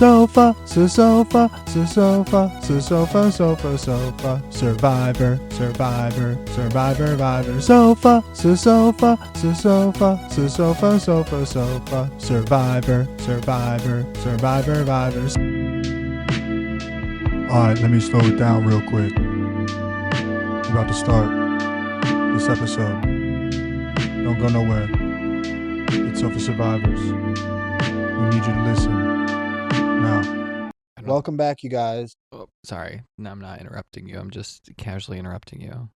Sofa, sofa, sofa, sofa, sofa, sofa, survivor, survivor, survivor, survivor, sofa, sofa, sofa, sofa, sofa, sofa, survivor, survivor, survivor, survivors. Alright, let me slow it down real quick. We're about to start this episode. Don't go nowhere. It's Sofa Survivors. We need you to listen. Now, welcome back, you guys. Oh, sorry. No, I'm not interrupting you. I'm just casually interrupting you.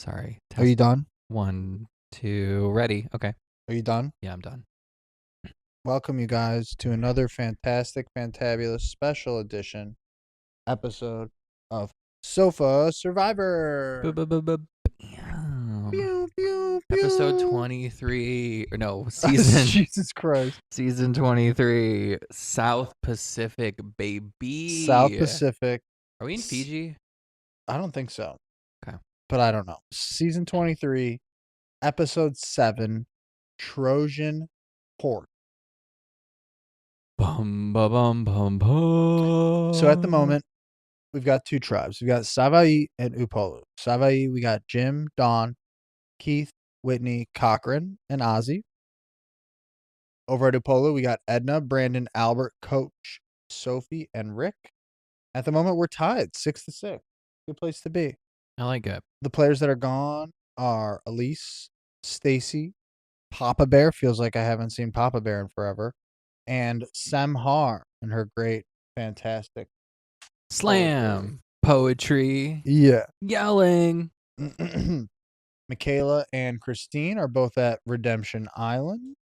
Sorry. Are you done? 1, 2, ready. Okay. Are you done? Yeah, I'm done. Welcome, you guys, to another fantastic, fantabulous special edition episode of Sofa Survivor. Pew, pew, Episode pew. 23. Or no, season. Jesus Christ. Season 23. South Pacific, baby. South Pacific. Are we in Fiji? I don't think so. Okay. But I don't know. Season 23, Episode 7, Trojan Port. Bum, ba, bum, bum, bum. So at the moment, we've got two tribes. We've got Savaii and Upolu. Savaii, we got Jim, Don, Keith, Whitney, Cochran, and Ozzy. Over at Upolu, we got Edna, Brandon, Albert, Coach, Sophie, and Rick. At the moment, we're tied 6-6. Good place to be. I like it. The players that are gone are Elise, Stacy, Papa Bear. Feels like I haven't seen Papa Bear in forever. And Samhar and her great, fantastic Slam. Poetry. Yeah. Yelling. Michaela and Christine are both at Redemption Island.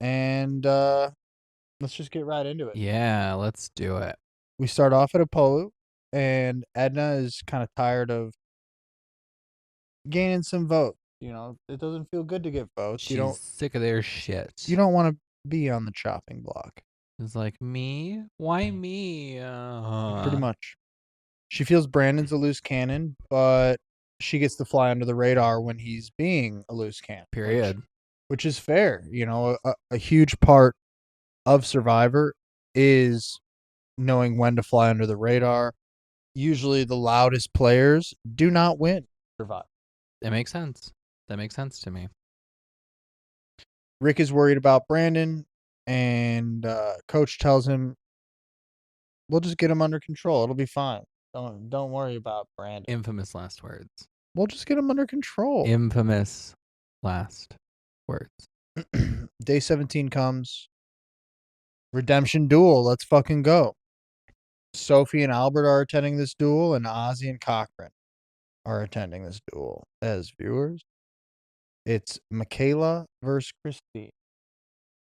And let's just get right into it. Yeah, let's do it. We start off at Apollo, and Edna is kind of tired of gaining some votes. You know, it doesn't feel good to get votes. She's sick of their shit. You don't want to be on the chopping block. It's like, me? Why me? Pretty much. She feels Brandon's a loose cannon, but she gets to fly under the radar when he's being a loose cannon. Period. Which is fair. You know, a huge part of Survivor is knowing when to fly under the radar. Usually the loudest players do not win Survivor. That makes sense. That makes sense to me. Rick is worried about Brandon, and Coach tells him, we'll just get him under control. It'll be fine. Don't worry about Brandon. Infamous last words. We'll just get him under control. Infamous last words. Day 17 comes. Redemption duel. Let's fucking go. Sophie and Albert are attending this duel, and Ozzy and Cochran are attending this duel as viewers. It's Michaela versus Christine.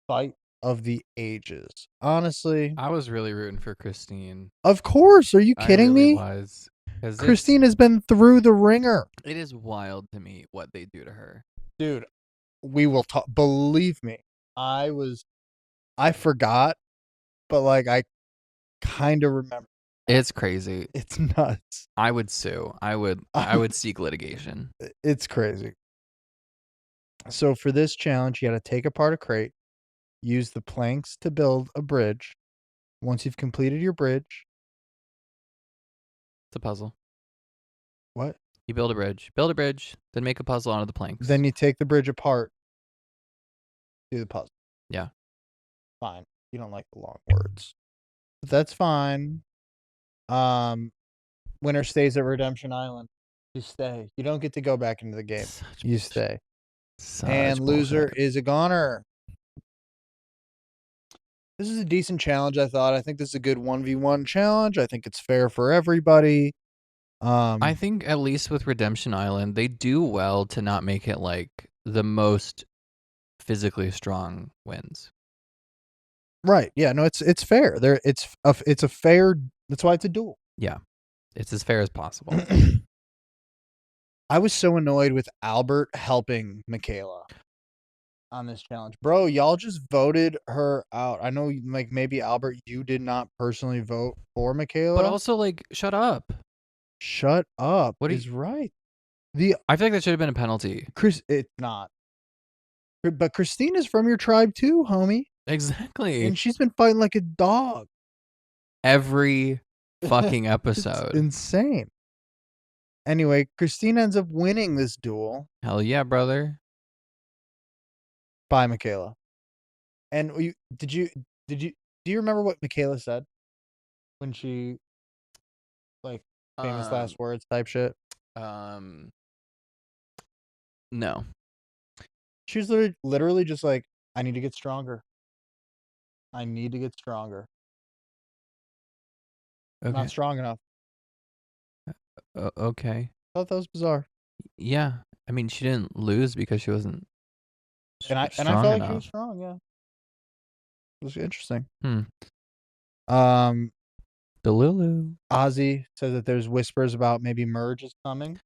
Fight of the ages. Honestly, I was really rooting for Christine. Of course. Are you kidding I really me? was. Christine has been through the ringer. It is wild to me what they do to her. Dude, we will talk. Believe me, I forgot, but like I kind of remember. It's crazy. It's nuts. I would sue. I would seek litigation. It's crazy. So for this challenge, you got to take apart a crate, use the planks to build a bridge. Once you've completed your bridge. It's a puzzle. What? You build a bridge, then make a puzzle out of the planks. Then you take the bridge apart, do the puzzle. Yeah. Fine. You don't like the long words. But that's fine. Winner stays at Redemption Island. You stay. You don't get to go back into the game. You stay. And loser is a goner. This is a decent challenge, I thought. I think this is a good 1v1 challenge. I think it's fair for everybody. I think at least with Redemption Island, they do well to not make it like the most physically strong wins. Right. Yeah, no, it's fair. It's a fair, that's why it's a duel. Yeah. It's as fair as possible. I was so annoyed with Albert helping Michaela on this challenge. Bro, y'all just voted her out. I know, like, maybe Albert, you did not personally vote for Michaela. But also, like, shut up. Shut up. What is right? I feel like that should have been a penalty. It's not. But Christine is from your tribe too, homie. Exactly. And she's been fighting like a dog. Every fucking It's episode. insane. Anyway, Christine ends up winning this duel Hell yeah, brother. by Michaela. And did you do you remember what Michaela said when she like famous Um, last words type shit? um, no. She was literally just like, I need to get stronger. I need to get stronger. Okay. Not strong enough. Okay. I thought that was bizarre. Yeah. I mean, she didn't lose because she wasn't And I strong felt like she was enough. strong, yeah. It was interesting. Hmm. Um Delulu. Ozzy says that there's whispers about maybe merge is coming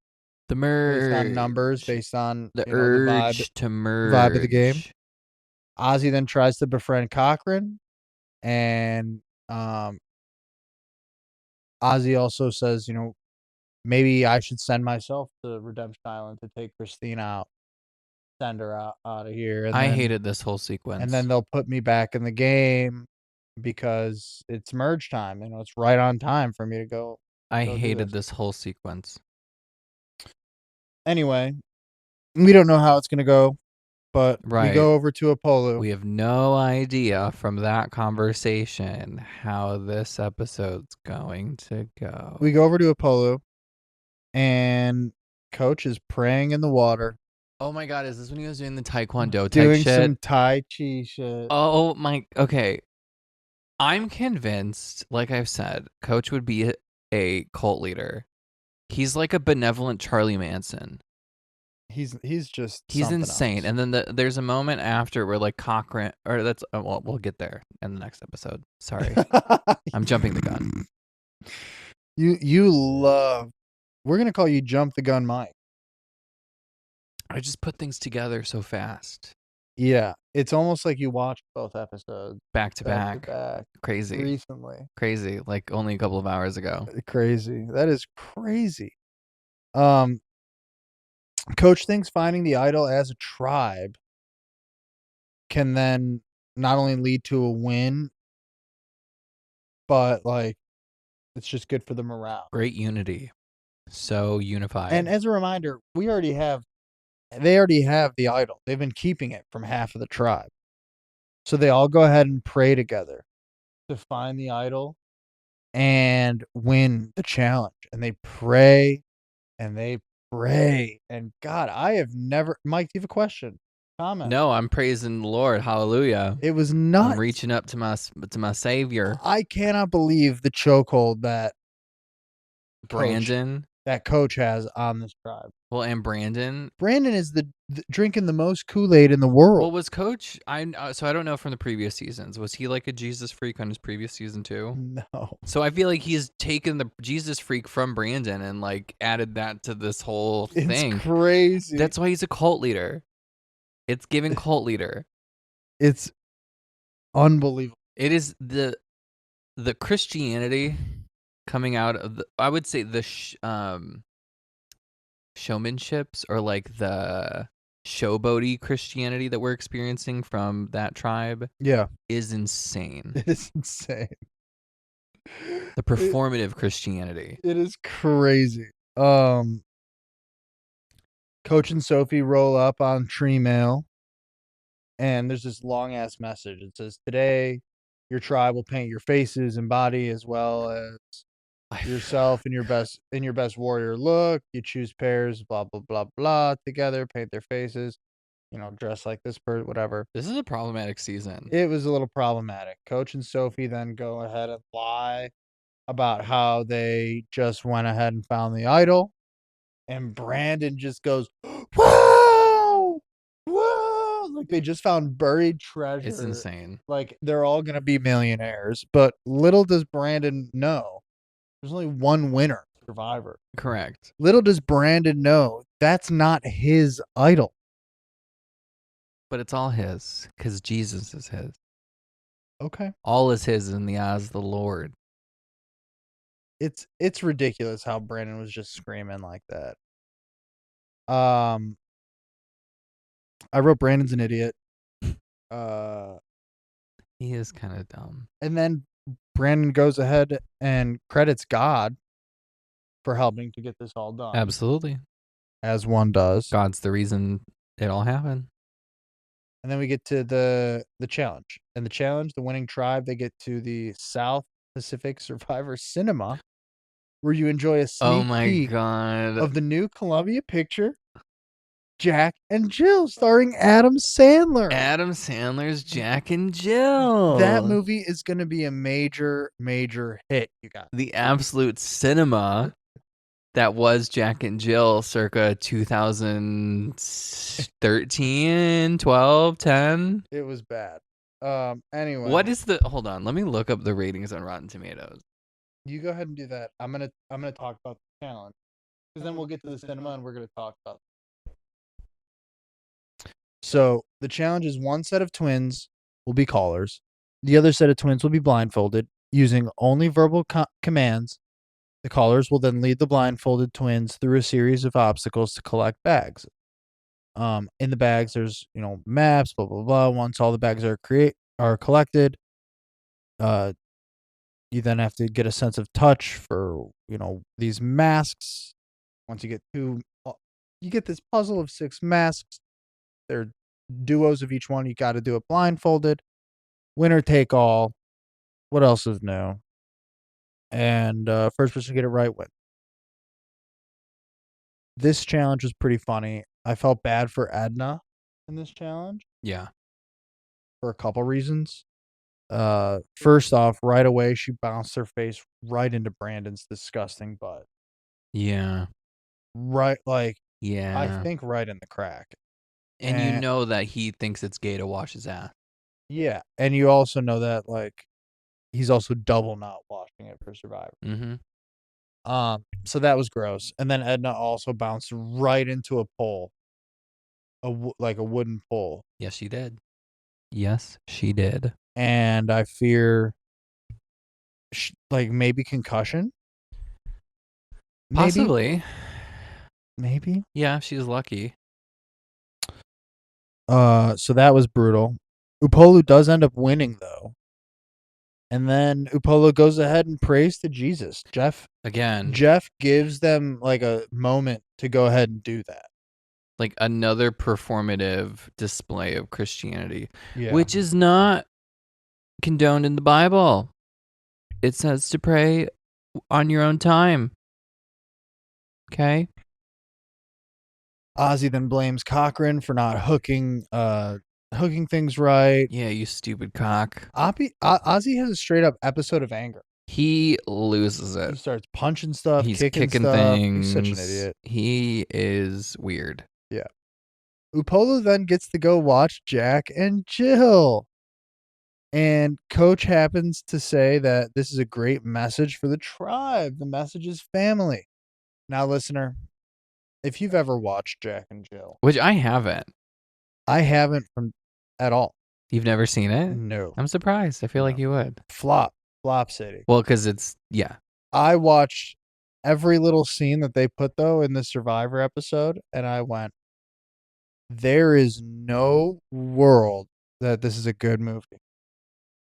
The based on numbers, merge. based on, The the vibe urge to vibe of the game. merge. Ozzy then tries to befriend Cochran, and um Ozzy also says, maybe I should send myself to Redemption Island to take Christine out, send her out of here, I hated this whole and sequence. then they'll put me back in the game because it's merge time. It's right on time for me to I do hated this. this whole sequence. Anyway, we don't know how it's gonna go, but we Right. go over to Apollo. We have no idea from that conversation how this episode's going to go. We go over to Apollo, and Coach is praying in the water, Oh my god, is this when he was doing the taekwondo type doing shit? some Tai Chi shit. Oh my, okay. I'm convinced, like I've said, Coach would be a cult leader. He's like a benevolent Charlie Manson. He's just He's something insane. else. And then there's a moment after where like Cochran, or that's, well, we'll get there in the next episode. Sorry. I'm jumping the gun. You love. We're gonna call you Jump the Gun Mike. I just put things together so fast. Yeah, it's almost like you watched both episodes Back to back to back. back Crazy. recently. Crazy. Like only a couple of hours ago. Crazy. That is crazy. Um, Coach thinks finding the idol as a tribe can then not only lead to a win, but like it's just good for the morale. Great unity. So And unified. as a reminder, they already have the idol. They've been keeping it from half of the tribe. So they all go ahead and pray together to find the idol and win the challenge. And they pray and they pray. And God, I have never Mike, do you have a question? Comment. No, I'm praising the Lord. Hallelujah. It was I'm nuts. reaching up to my savior. I cannot believe the chokehold that Brandon. coach has on this tribe. Well, and Brandon. Brandon is drinking the most Kool-Aid in the world. Well, was Coach? So I don't know from the previous seasons. Was he like a Jesus freak on his previous season too? No. So I feel like he's taken the Jesus freak from Brandon and like added that to this whole thing. It's crazy. That's why he's a cult leader. It's giving cult leader. It's unbelievable. It is the Christianity coming out of I would say the showmanships, or like the showboaty Christianity that we're experiencing from that tribe. Yeah. Is insane. It is insane. The performative Christianity. It is crazy. Coach and Sophie roll up on Tree Mail, and there's this long ass message. It says, "Today, your tribe will paint your faces and body as well as yourself in your best warrior look. You choose pairs, blah blah blah blah, together, paint their faces, dress like this person, whatever." This is a problematic season. It was a little problematic. Coach and Sophie then go ahead and lie about how they just went ahead and found the idol. And Brandon just goes, "Whoa! Whoa!" Like they just found buried treasure. It's insane. Like they're all going to be millionaires. But little does Brandon know, there's only one winner, survivor. Correct. Little does Brandon know that's not his idol. But it's all his, because Jesus is his. Okay. All is his in the eyes of the Lord. It's ridiculous how Brandon was just screaming like that. I wrote Brandon's an idiot. He is kind of dumb. And then Brandon goes ahead and credits God for helping to get this all done. Absolutely. As one does. God's the reason it all happened. And then we get to the challenge. And the challenge, the winning tribe, they get to the South Pacific Survivor Cinema, where you enjoy a Oh sneak my peek god. of the new Columbia picture, Jack and Jill, starring Adam Sandler. Adam Sandler's Jack and Jill. That movie is going to be a major, major hit, you guys. The absolute cinema that was Jack and Jill circa 2013, 12, 10. It was bad. Anyway. What is the hold on, let me look up the ratings on Rotten Tomatoes. You go ahead and do that. I'm gonna talk about the challenge. Because then we'll get to the cinema and we're gonna talk about it. So the challenge is one set of twins will be callers. The other set of twins will be blindfolded using only verbal commands. The callers will then lead the blindfolded twins through a series of obstacles to collect bags. In the bags, there's maps, blah blah blah. Once all the bags are collected, you then have to get a sense of touch for these masks. Once you get you get this puzzle of 6 masks. They're duos of each one. You got to do it blindfolded. Winner take all. What else is new? And first person to get it right wins. This challenge was pretty funny. I felt bad for Edna in this challenge. Yeah. For a couple reasons. First off, right away she bounced her face right into Brandon's disgusting butt. Yeah. Right, like Yeah. I think right in the crack. And you know that he thinks it's gay to wash his ass. Yeah, and you also know that he's also double not washing it for Survivor. Mm-hmm. So that was gross. And then Edna also bounced right into a pole, like a wooden pole. Yes, she did. Yes, she did. And I fear, maybe concussion. Possibly. Maybe. Yeah, she's lucky. So that was brutal. Upolu does end up winning though. And then Upolu goes ahead and prays to Jesus. Jeff gives them a moment to go ahead and do that. Like another performative display of Christianity, yeah. Which is not condoned in the Bible. It says to pray on your own time. Okay. Ozzy then blames Cochran for not hooking things right. Yeah, you stupid cock. Ozzy has a straight up episode of anger. He loses it. He starts punching stuff, He's kicking stuff. things. He's such an idiot. He is weird. Yeah. Upolu then gets to go watch Jack and Jill. And Coach happens to say that this is a great message for the tribe. The message is family. Now, listener, if you've ever watched Jack and Jill, which I haven't. I haven't at all. You've never seen it? No. I'm surprised. I feel like you would. Flop City. Well, because it's, yeah. I watched every little scene that they put, though, in the Survivor episode, and I went, there is no world that this is a good movie.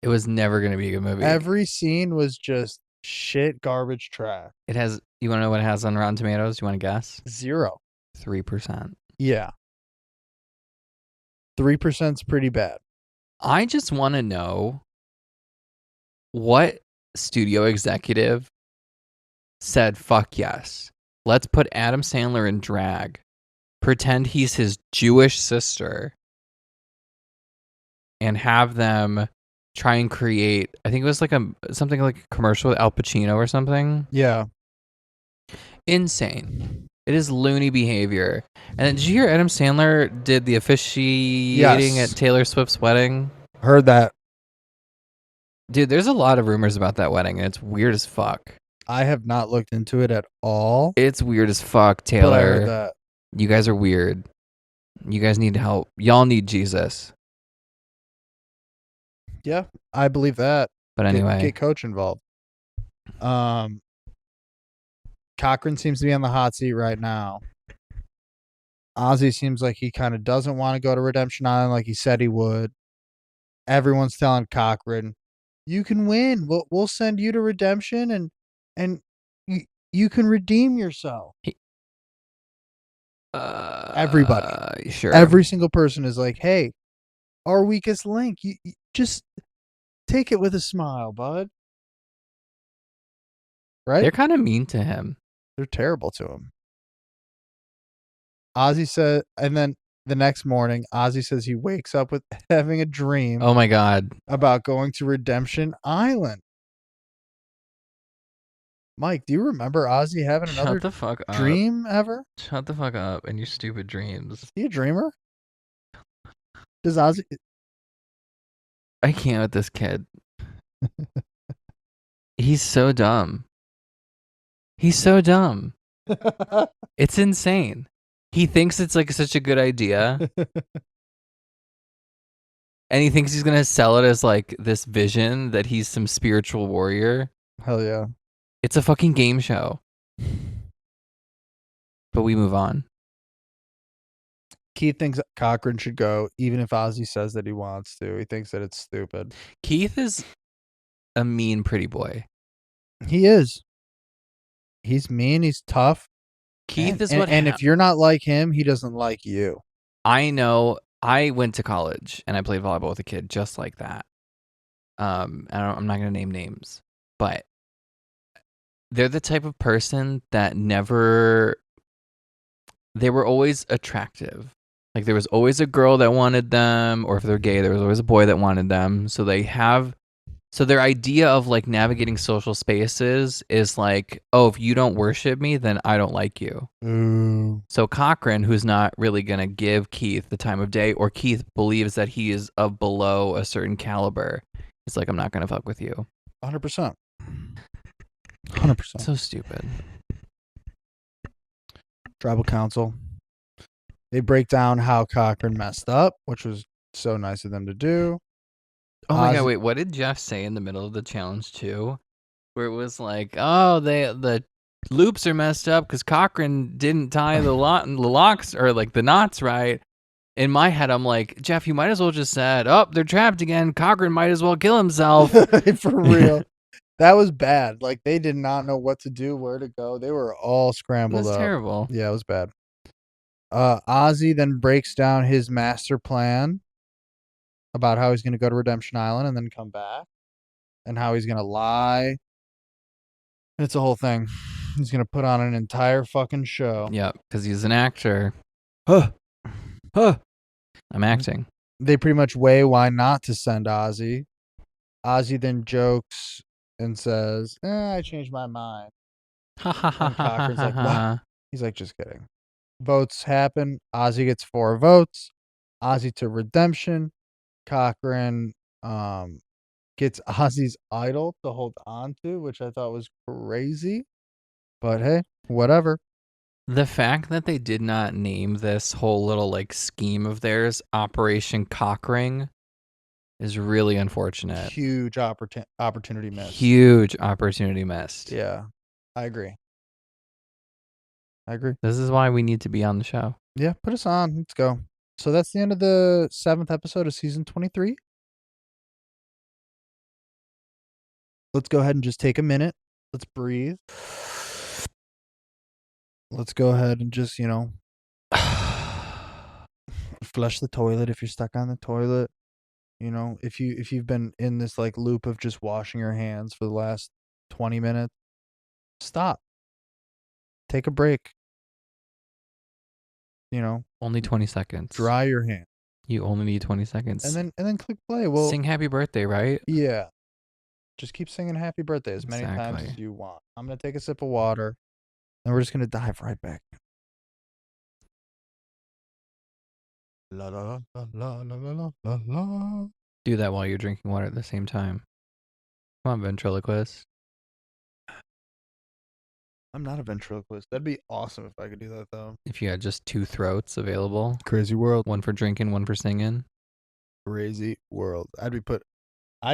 It was never going to be a good movie. Every scene was just shit, garbage, trash. It has, you want to know what it has on Rotten Tomatoes? You want to guess? 0. 3%. Yeah. 3% is pretty bad. I just want to know what studio executive said, fuck yes. Let's put Adam Sandler in drag. Pretend he's his Jewish sister. And have them try and create, I think it was something like a commercial with Al Pacino or something. Yeah. Insane. It is loony behavior. And then, did you hear Adam Sandler did the officiating at Taylor Swift's wedding? Heard that. Dude, there's a lot of rumors about that wedding, and it's weird as fuck. I have not looked into it at all. It's weird as fuck, Taylor. But I heard that. You guys are weird. You guys need help. Y'all need Jesus. Yeah, I believe that. But anyway, get Coach involved. Cochran seems to be on the hot seat right now. Ozzy seems like he kind of doesn't want to go to Redemption Island like he said he would. everyone's telling Cochran, "You can win. We'll send you to redemption, and you can redeem yourself." Everybody, Sure. every single person is like, "Hey, our weakest link. You just take it with a smile, bud." Right? They're kind of mean to him. They're terrible to him. Ozzy said, and then the next morning, Ozzy says he wakes up with having a dream Oh my God. about going to Redemption Island. Mike, do you remember Ozzy having another Shut the fuck up. dream ever? Shut the fuck up and your stupid dreams. Is he a dreamer? Does Ozzy? I can't with this kid. He's so dumb. He's so dumb. It's insane. He thinks it's like such a good idea. And he thinks he's going to sell it as like this vision that he's some spiritual warrior. Hell yeah. It's a fucking game show. But we move on. Keith thinks Cochran should go, even if Ozzy says that he wants to. He thinks that it's stupid. Keith is a mean pretty boy. He is. He's mean. He's tough. Keith is and if you're not like him, he doesn't like you. I know. I went to college and I played volleyball with a kid just like that. I'm not going to name names, but they're the type of person that they were always attractive. Like there was always a girl that wanted them, or if they're gay, there was always a boy that wanted them. So their idea of like navigating social spaces is like, oh, if you don't worship me, then I don't like you. Ooh. So Cochran, who's not really going to give Keith the time of day, or Keith believes that he is of below a certain caliber, he's like, I'm not going to fuck with you. 100%. 100%. So stupid. Tribal Council. They break down how Cochran messed up, which was so nice of them to do. Oh my God, wait, what did Jeff say in the middle of the challenge too? Where it was like, oh, the loops are messed up because Cochran didn't tie the locks or like the knots right. In my head, I'm like, Jeff, you might as well just said, oh, they're trapped again. Cochran might as well kill himself. For real. That was bad. Like they did not know what to do, where to go. They were all scrambled up. Terrible. Yeah, it was bad. Ozzy then breaks down his master plan about how he's going to go to Redemption Island and then come back, and how he's going to lie. It's a whole thing. He's going to put on an entire fucking show. Yep, because he's an actor. I'm acting. They pretty much weigh why not to send Ozzy. Ozzy then jokes and says, I changed my mind. And Cochran's like, what? He's like, just kidding. Votes happen. Ozzy gets 4 votes. Ozzy to redemption. Cochran gets Ozzy's idol to hold on to, which I thought was crazy. But hey, whatever. The fact that they did not name this whole little like scheme of theirs Operation Cockring is really unfortunate. Huge opportunity missed. Huge opportunity missed. Yeah, I agree. This is why we need to be on the show. Yeah, put us on. Let's go. So that's the end of the 7th episode of season 23. Let's go ahead and just take a minute. Let's breathe. Let's go ahead and just, flush the toilet if you're stuck on the toilet. If you've been in this like loop of just washing your hands for the last 20 minutes, stop. Take a break. Only 20 seconds. Dry your hand. You only need 20 seconds. And then click play. Well, sing happy birthday, right? Yeah. Just keep singing happy birthday as many times as you want. I'm going to take a sip of water, and we're just going to dive right back. La la la la la la la la. Do that while you're drinking water at the same time. Come on, ventriloquist. I'm not a ventriloquist. That'd be awesome if I could do that, though. If you had just 2 throats available. Crazy world. One for drinking, one for singing. Crazy world. I'd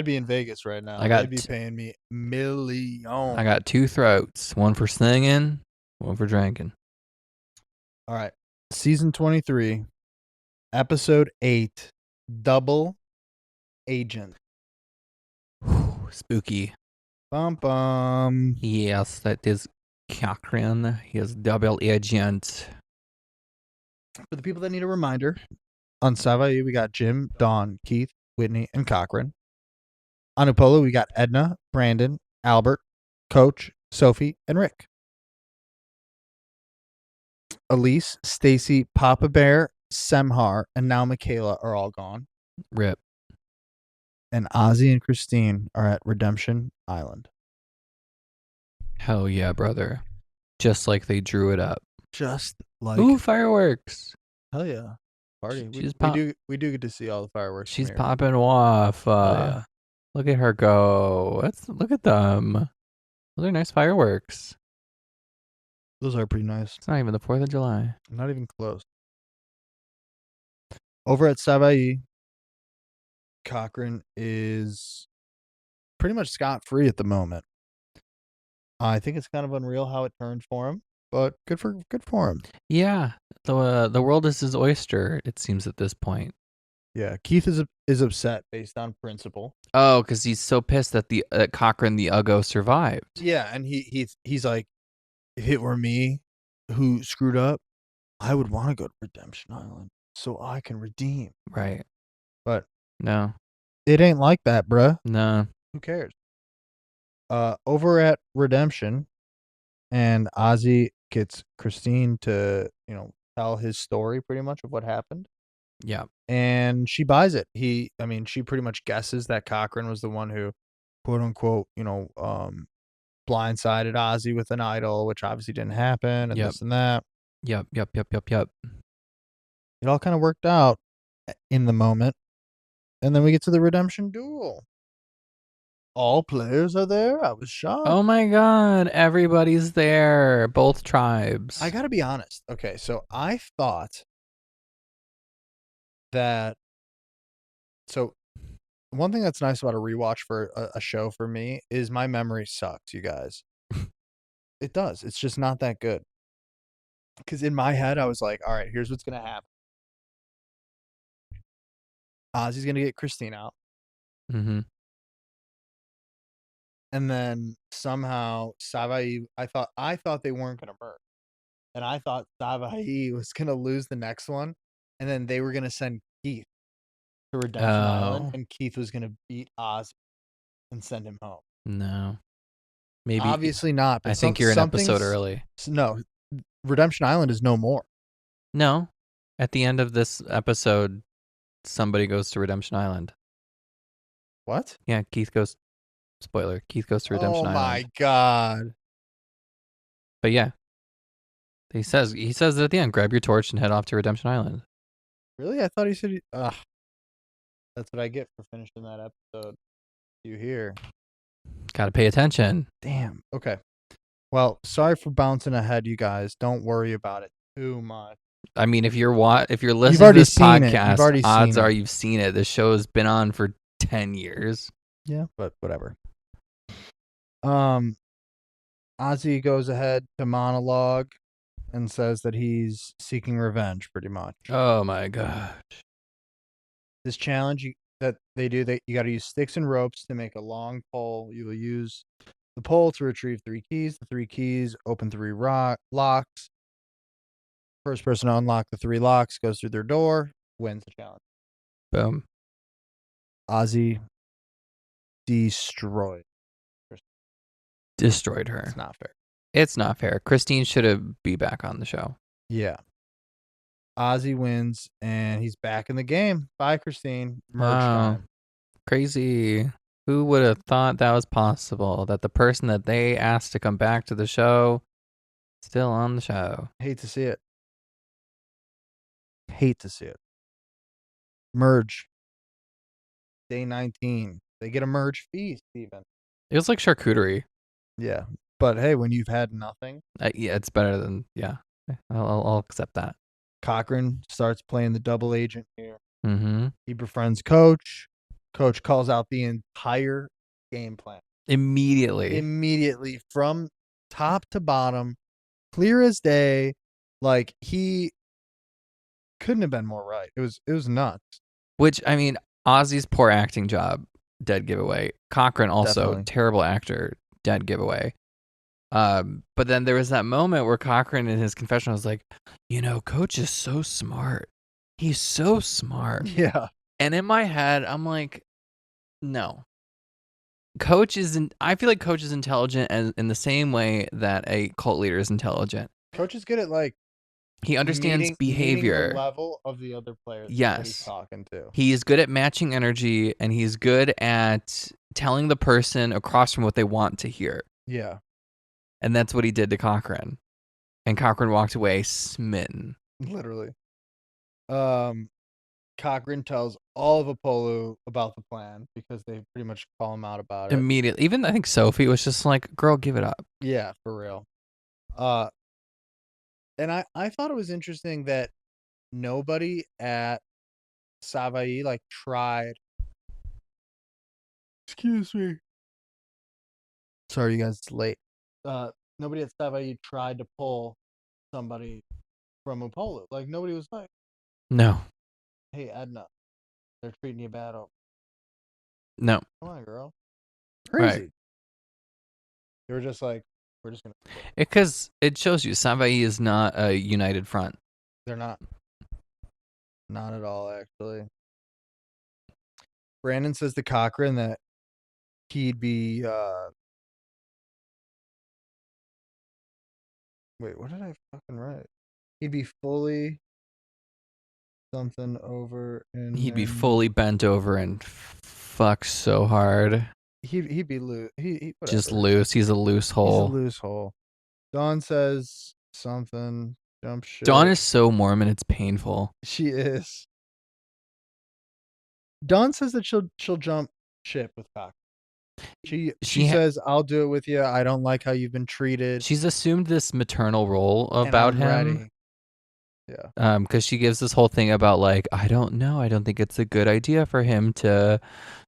be in Vegas right now. They'd be paying me millions. I got 2 throats. One for singing, one for drinking. All right. Season 23, episode 8, Double agent. Spooky. Bum bum. Yes, that is Cochran. He is double agent. For the people that need a reminder, on Savaí, we got Jim, Dawn, Keith, Whitney, and Cochran. On Upolu, we got Edna, Brandon, Albert, Coach, Sophie, and Rick. Elise, Stacy, Papa Bear, Semhar, and now Michaela are all gone. Rip. And Ozzy and Christine are at Redemption Island. Hell yeah, brother. Just like they drew it up. Just like Ooh, fireworks. hell yeah. Party. She's We do get to see all the fireworks. She's from here. popping off. Yeah. Look at her go. Look at them. Those are nice fireworks. Those are pretty nice. It's not even the 4th of July. Not even close. Over at Savaí, Cochran is pretty much scot-free at the moment. I think it's kind of unreal how it turned for him, but good for him. Yeah, the world is his oyster. It seems at this point. Yeah, Keith is upset based on principle. Oh, because he's so pissed that the Cochran the Uggo survived. Yeah, and he's like, if it were me who screwed up, I would want to go to Redemption Island so I can redeem. Right. But no, it ain't like that, bruh. No. Who cares? Over at Redemption, and Ozzy gets Christine to, tell his story pretty much of what happened. Yeah. And she buys it. She pretty much guesses that Cochran was the one who, quote unquote, blindsided Ozzy with an idol, which obviously didn't happen, and this and that. Yep. It all kind of worked out in the moment. And then we get to the Redemption duel. All players are there. I was shocked. Oh my god, everybody's there. Both tribes. I gotta be honest. Okay, so I thought that. So one thing that's nice about a rewatch for a show for me is my memory sucks, you guys. It does. It's just not that good. Because in my head, I was like, all right, here's what's gonna happen. Ozzy's gonna get Christine out. Mm-hmm. And then somehow Savaí, I thought they weren't gonna merge. And I thought Savaí was gonna lose the next one. And then they were gonna send Keith to Redemption Island, and Keith was gonna beat Ozzy and send him home. No. Maybe obviously not. But I think you're an episode early. No, Redemption Island is no more. No. At the end of this episode, somebody goes to Redemption Island. What? Yeah, Keith goes. Spoiler: Keith goes to Redemption Island. Oh my god! But yeah, he says it at the end. Grab your torch and head off to Redemption Island. Really? I thought he said. That's what I get for finishing that episode. You hear? Gotta pay attention. Damn. Okay. Well, sorry for bouncing ahead, you guys. Don't worry about it too much. I mean, if you're listening to this podcast, odds are it. you've seen it. This show has been on for 10 years. Yeah, but whatever. Ozzy goes ahead to monologue and says that he's seeking revenge, pretty much. Oh my gosh. This challenge that they do, you got to use sticks and ropes to make a long pole. You will use the pole to retrieve 3 keys. The 3 keys open 3 locks. First person to unlock the 3 locks goes through their door, wins the challenge. Boom. Ozzy destroyed her. It's not fair. It's not fair. Christine should be back on the show. Yeah. Ozzy wins, and he's back in the game. Bye, Christine. Merge time. Crazy. Who would have thought that was possible? That the person that they asked to come back to the show still on the show. Hate to see it. Merge. Day 19. They get a merge feast, even. It was like charcuterie. Yeah. But hey, when you've had nothing. Yeah, it's better than, yeah. I'll accept that. Cochran starts playing the double agent here. Mm-hmm. He befriends Coach. Coach calls out the entire game plan. Immediately. From top to bottom. Clear as day. Like, he couldn't have been more right. It was nuts. Which, I mean, Ozzy's poor acting job, dead giveaway. Cochran also Definitely. terrible actor, dead giveaway. But then there was that moment where Cochran in his confession was like, Coach is so smart. He's so smart. Yeah. And in my head, I'm like, no. Coach isn't. I feel like Coach is intelligent as in the same way that a cult leader is intelligent. Coach is good at like He understands meeting the behavior. level of the other players that he's Yes. talking to. He is good at matching energy, and he's good at telling the person across from what they want to hear. Yeah. And that's what he did to Cochran. And Cochran walked away smitten. Literally. Cochran tells all of Apollo about the plan because they pretty much call him out about it. Immediately. Even I think Sophie was just like, girl, give it up. Yeah, for real. And I thought it was interesting that nobody at Savaii like tried. Excuse me. Sorry, you guys, it's late. Nobody at Savaii tried to pull somebody from Apollo. Like nobody was like, No. "Hey, Edna, they're treating you bad." Oh, No. come on, girl. Right. Crazy. They were just like, "We're just gonna." Because it shows you Savaii is not a united front. They're not. Not at all, actually. Brandon says to Cochran that he'd be wait, what did I fucking write? He'd be fully something over and He'd be then fully bent over and fuck so hard. he'd be loose. He whatever. Just loose. He's a loose He's a hole. loose hole. Dawn says something. Jump ship. Dawn is so Mormon, it's painful. She is. Dawn says that she'll jump ship with Cochran. She says, "I'll do it with you. I don't like how you've been treated." She's assumed this maternal role and about I'm him. ready. Yeah. Because she gives this whole thing about like, I don't know, I don't think it's a good idea for him to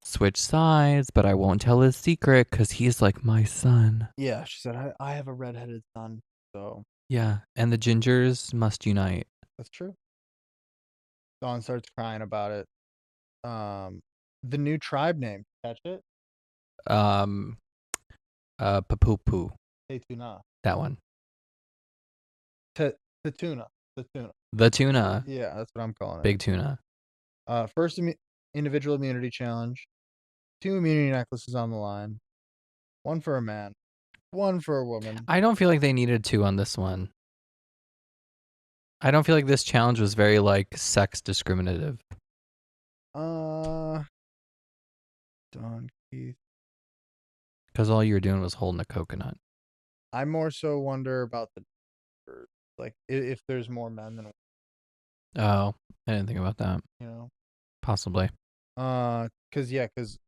switch sides, but I won't tell his secret because he's like my son. Yeah, she said, I have a redheaded son, so Yeah, and the gingers must unite. that's true. Dawn starts crying about it. The new tribe name, catch it? Papoopoo. Tetuna. That one. Tetuna. Tetuna. The tuna. Yeah, that's what I'm calling it. Big tuna. First individual immunity challenge. 2 immunity necklaces on the line. 1 for a man. 1 for a woman. I don't feel like they needed 2 on this one. I don't feel like this challenge was very like sex discriminative. Don Keith. Because all you were doing was holding a coconut. I more so wonder about the like if there's more men than women. Oh, I didn't think about that. Possibly. Because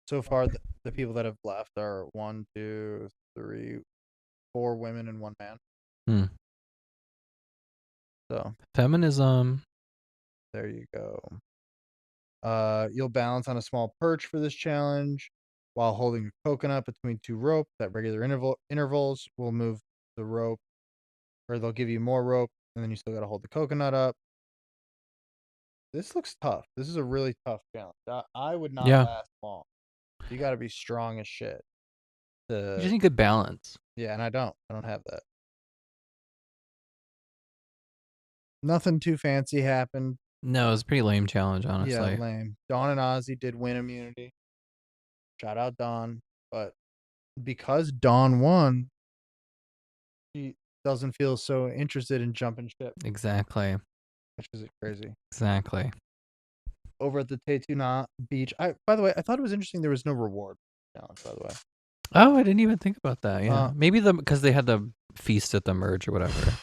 so far the people that have left are 1, 2, 3, 4 women and 1 man. So feminism. There you go. You'll balance on a small perch for this challenge while holding a coconut between 2 ropes. At regular intervals will move the rope, or they'll give you more rope, and then you still got to hold the coconut up. This looks tough. This is a really tough challenge. I would not last long. You got to be strong as shit. You just need good balance. Yeah, and I don't have that. Nothing too fancy happened. No, it was a pretty lame challenge, honestly. Yeah, lame. Dawn and Ozzy did win immunity. Shout out Dawn. But because Dawn won, she doesn't feel so interested in jumping ship. Exactly. Which is crazy. Exactly. Over at the Tetuna beach. By the way, I thought it was interesting there was no reward challenge, by the way. Oh, I didn't even think about that. Yeah. Maybe because they had the feast at the merge or whatever.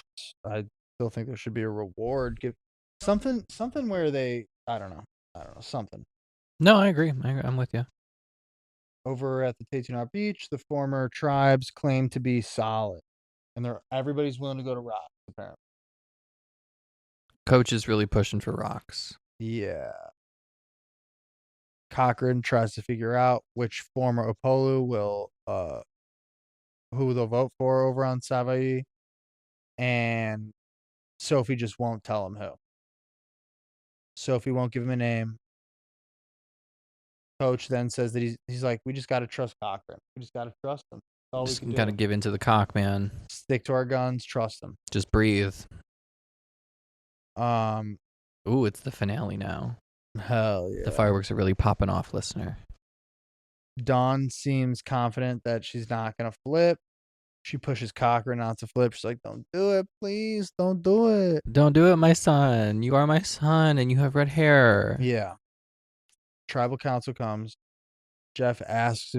I still think there should be a reward. Give something where they I don't know, something. No, I agree. I'm with you. Over at the Tetuna beach, the former tribes claim to be solid. And everybody's willing to go to rocks, apparently. Coach is really pushing for rocks. Yeah. Cochran tries to figure out which former Opolu will who they'll vote for over on Savaii, and Sophie just won't tell him who. Sophie won't give him a name. Coach then says that he's like, we just got to trust Cochran. We just got to trust him. That's all we Just can do. gotta give in to the cock, man. Stick to our guns. Trust him. Just breathe. Um, Ooh, it's the finale now. hell yeah. The fireworks are really popping off, listener. Dawn seems confident that she's not gonna flip. She pushes Cochran not to flip. She's like, "Don't do it, please. Don't do it." Don't do it, my son. You are my son, and you have red hair. Yeah. Tribal council comes. Jeff asks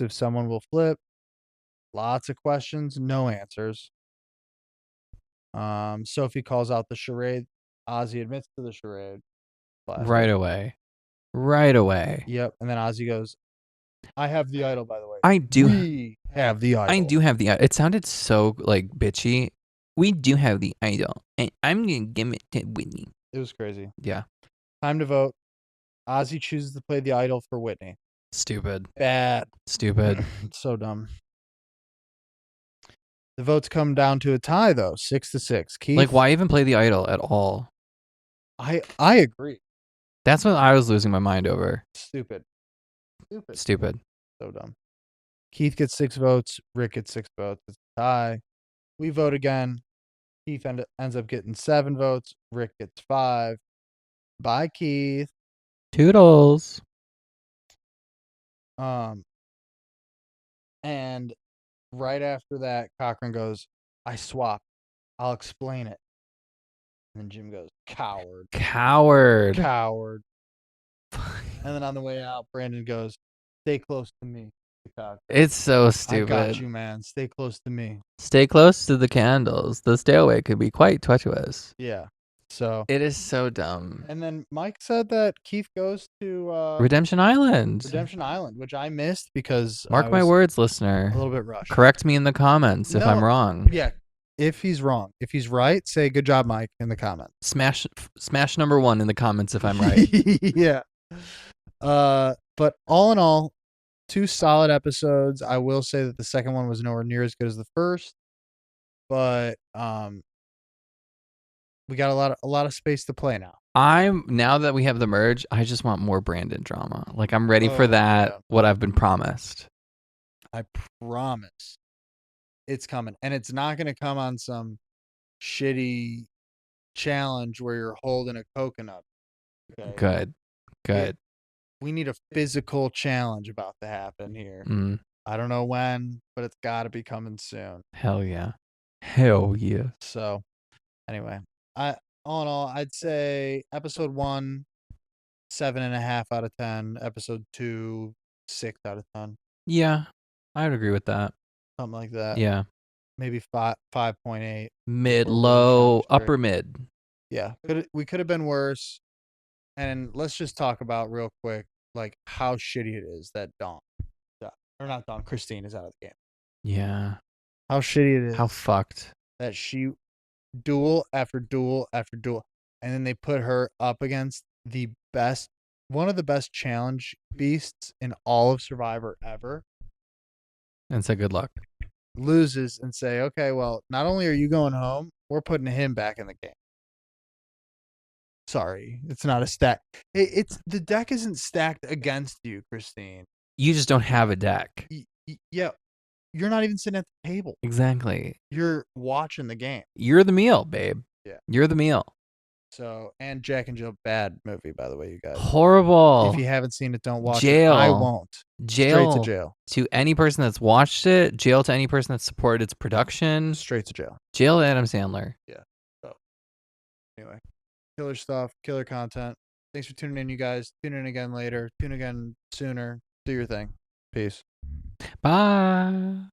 if someone will flip. Lots of questions, no answers. Sophie calls out the charade. Ozzy admits to the charade. Classic. Right away. Right away. Yep. And then Ozzy goes, "I have the idol, by the way. I do. We have the idol. I do have the. It sounded so like bitchy. We do have the idol, and I'm gonna give it to Whitney. It was crazy. Yeah. Time to vote. Ozzy chooses to play the idol for Whitney. Stupid. Bad. Stupid. So dumb. The votes come down to a tie, though, 6-6. Keith, Like, why even play the idol at all? I agree. That's what I was losing my mind over. Stupid. Stupid. So dumb. Keith gets 6 votes. Rick gets 6 votes. It's a tie. We vote again. Keith ends up getting 7 votes. Rick gets 5. Bye, Keith. Toodles. And right after that, Cochran goes, "I swap. I'll explain it." And then Jim goes, "Coward. Coward. Coward." And then on the way out, Brandon goes, "Stay close to me, Cochran. It's so I stupid. got you, man. Stay close to me." Stay close to the candles. The stairway could be quite treacherous. Yeah. So. It is so dumb. And then Mike said that Keith goes to Redemption Island. Redemption Island, which I missed because Mark my words, listener. a little bit rushed. Correct me in the comments if I'm wrong. Yeah. If he's wrong. If he's right, say good job, Mike, in the comments. Smash number 1 in the comments if I'm right. Yeah. But all in all, 2 solid episodes. I will say that the second one was nowhere near as good as the first, but we got a lot of space to play now. Now that we have the merge, I just want more Brandon drama. Like, I'm ready for that. Yeah. What I've been promised. I promise it's coming, and it's not going to come on some shitty challenge where you're holding a coconut. Okay? Good. We need a physical challenge about to happen here. I don't know when, but it's got to be coming soon. Hell yeah. So, anyway, all in all, I'd say episode 1, 7.5 out of 10. Episode 2, 6 out of 10. Yeah, I would agree with that. Something like that. Yeah. Maybe 5.8. Mid, low, upper mid. Yeah. We could have been worse. And let's just talk about real quick, like how shitty it is that Christine is out of the game. Yeah. How shitty it is. How fucked. That she duel after duel after duel. And then they put her up against one of the best challenge beasts in all of Survivor ever. And say good luck. Loses and say, okay, well, not only are you going home, we're putting him back in the game. Sorry, it's not a stack. It's the deck isn't stacked against you, Christine. You just don't have a deck. Yeah, you're not even sitting at the table. Exactly. You're watching the game. You're the meal, babe. Yeah. You're the meal. So, and Jack and Jill, bad movie, by the way, you guys. Horrible. If you haven't seen it, don't watch Jail. it. I won't. Jail. Straight to jail. To any person that's watched it. Jail to any person that's supported its production. Straight to jail. Jail to Adam Sandler. Yeah. So, anyway, killer stuff, killer content. Thanks for tuning in, you guys. Tune in again later. Tune again sooner. Do your thing. Peace. Bye.